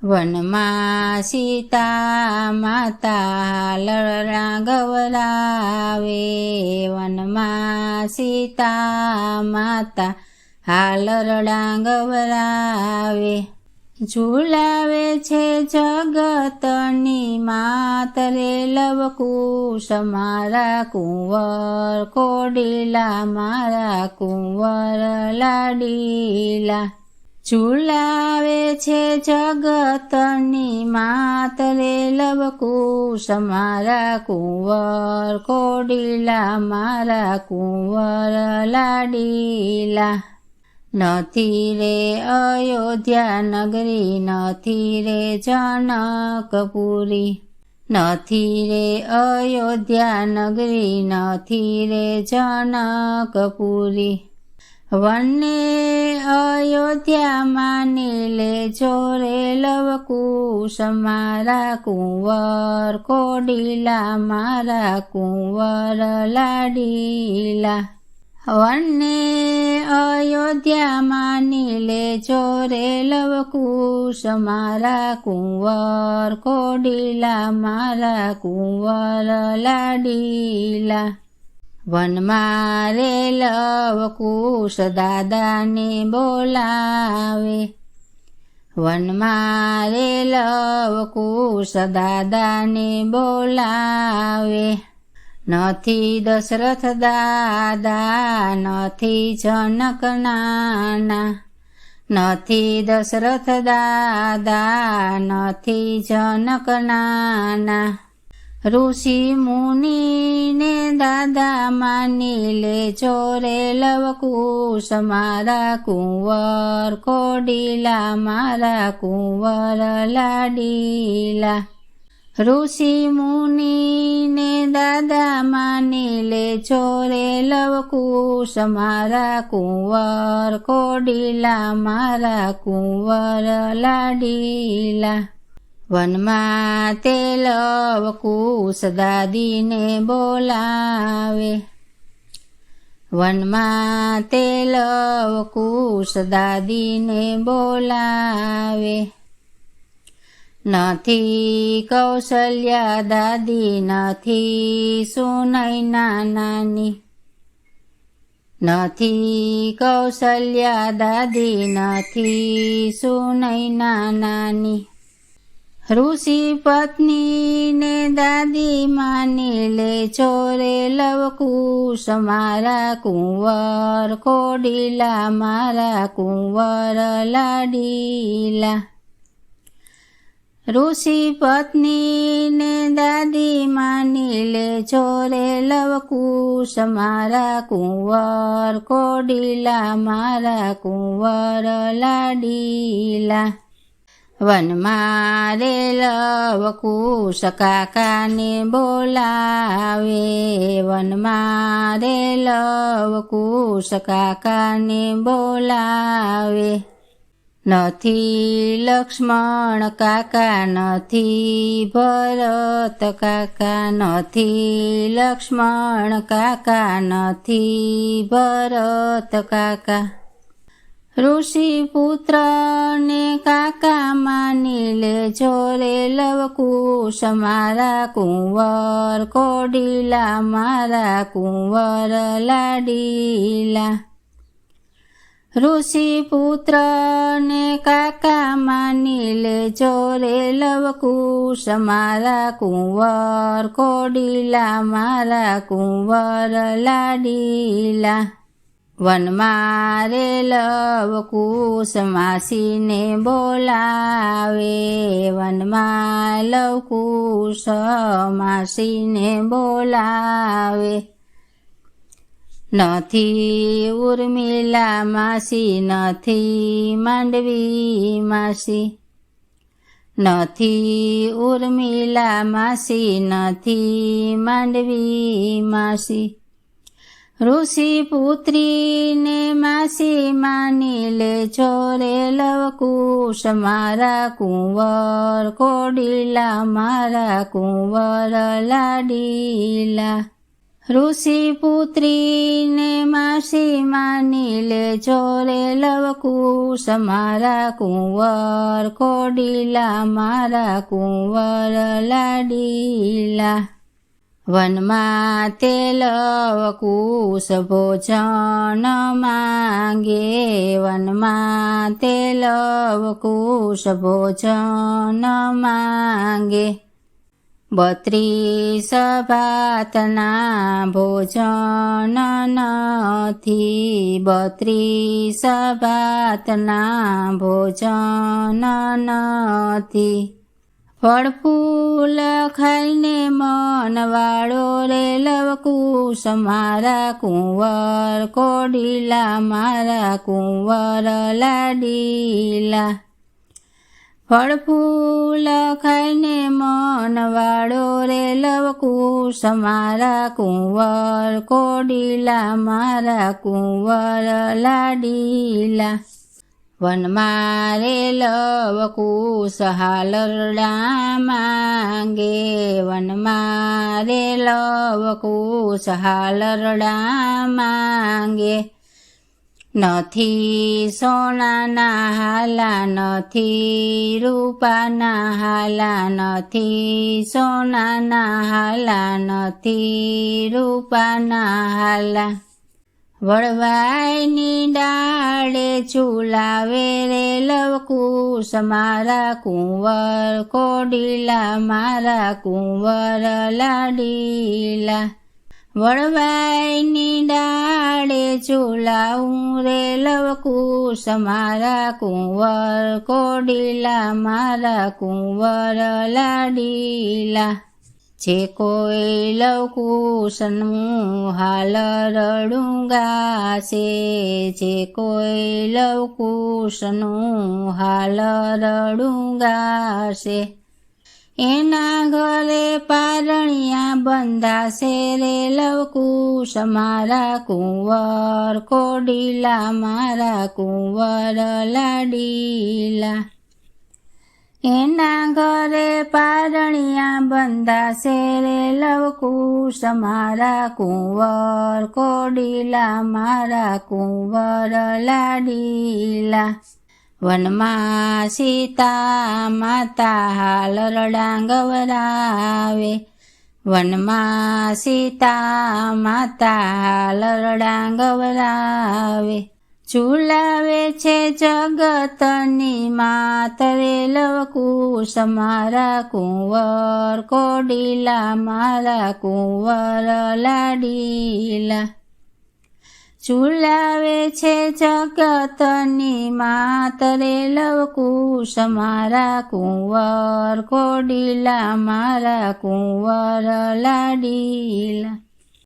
વનમાં સીતા માતા લળણા ગવરાવે, વનમાં સીતા માતા હાલરડા ગવરાવે. ઝુલાવે છે જગતની માત રે લવકુશ મારા કુંવર કોડીલા, મારા કુંવર લાડીલા. ઝુલાવે છે જગતની માત રે લવકુશ મારા કુંવર કોડીલા, મારા કુંવર લાડીલા. નથી રે અયોધ્યા નગરી, નથી રે જનકપુરી, નથી રે અયોધ્યા નગરી, નથી રે જનકપુરી. વને અયોધ્યા માની લેજો રે લવકુશ મારા કુંવર કોડીલા, મારા કુંવર લાડીલા. વને અયોધ્યા માની લેજો રે લવકુશ મારા કુંવર કોડીલા, મારા કુંવર લાડીલા. વનમાં રે લવકુશ દાદાને બોલાવે, વનમાં રે લવકુશ દાદાને બોલાવે. નથી દશરથ દાદા, નથી જનક નાના, નથી દશરથ દાદા, નથી જનક નાના. ઋષિ મુનિને દાદા માની લેજો રે લવકુશ મારા કુંવર કોડીલા, મારા કુંવર લાડીલા. ઋષિ મુનિને દાદા માની લેજો રે લવકુશ મારા કુંવર કોડીલા, મારા કુંવર લાડીલા. વનમાં તે લવકુશ દાદીને બોલાવે, વનમાં તે લવકુશ દાદીને બોલાવે. નથી કૌશલ્યા દાદી, નથી સુનૈના નાની, નથી કૌશલ્યા દાદી, નથી સુનૈના નાની. ઋષિ પત્નીને દાદી માની લેજો રે લવકુશ મારા કુંવર કોડીલા, મારા કુંવર લાડીલા. ઋષિ પત્નીને દાદી માની લેજો રે લવકુશ મારા કુંવર કોડીલા, મારા કુંવર લાડીલા. વનમાં રે લવકુશ કાકાને બોલાવે, વનમાં રે લવકુશ કાકાને બોલાવે. નથી લક્ષ્મણ કાકા, નથી ભરત કાકા, નથી લક્ષ્મણ કાકા, નથી ભરત કાકા. ઋષિ પુત્રને કાકા માની લેજો રે લવકુશ મારા કુંવર કોડીલા, મારા કુંવર લાડીલા. ઋષિ પુત્રને કાકા માની લેજો રે લવકુશ મારા કુંવર કોડીલા, મારા કુંવર લાડીલા. વનમાં રે લવકુશ માસીને બોલાવે, વનમાં લવકુશ માસીને બોલાવે. નથી ઉર્મિલા માસી, નથી માંડવી માસી, નથી ઉર્મિલા માસી, નથી માંડવી માસી. ઋષિ પુત્રીને માસી માની લેજો રે લવકુશ મારા કુંવર કોડીલા, મારા કુંવર લાડીલા. ઋષિ પુત્રીને માસી માની લેજો રે લવકુશ મારા કુંવર કોડીલા મારા કુંવર લાડીલા. વનમાં તે લવકુશ ભોજન માંગે, વનમાં તે લવકુશ ભોજન માંગે. 32 ભાતના ભોજન નથી, 32 ભાતના ભોજન નથી. ફળ ફૂલ ખાઈને મન વાળો રે લવકુશ મારા કુંવર કોડીલા મારા કુંવર લાડીલા. ફળ ફૂલ ખાઈને મન વાળો રે લવકુશ મારા કુંવર કોડીલા મારા કુંવર લાડીલા. વનમાં રે લવકુશ હાલરડા માંગે, વનમાં રે લવકુશ હાલરડા માંગે. નથી સોનાના હાલા નથી રૂપાના હાલા, નથી સોનાના હાલા નથી રૂપાના હાલા. વળવાઈની ડાળે ઝુલાવે રે લવકુશ મારા કુંવર કોડીલા મારા કુંવર લાડીલા. વળવાઈની ડાળે ઝુલાવું રે લવકુશ મારા કુંવર કોડીલા મારા કુંવર લાડીલા. જે કોઈ લવકુશનું હાલ રડું ગાશે, જે કોઈ લવકુશનું હાલ રડું ગાશે. એના ઘરે પારણિયા બંધાશે રે લવકુશ મારા કુંવર કોડીલા મારા કુંવર લાડીલા. એના ઘરે પારણિયા બંધાશે રે લવકુશ મારા કુંવર કોડીલા મારા કુંવર લાડીલા. વનમાં સીતા માતા હાલરડા ગવરાવે, વનમાં સીતા માતા હાલરડા ગવરાવે. ઝુલાવે છે જગતની માત રે લવકુશ મારા કુંવર કોડીલા મારા કુંવર લાડીલા. ઝુલાવે છે જગતની માત રે લવકુશ મારા કુંવર કોડીલા મારા કુંવર લાડીલા.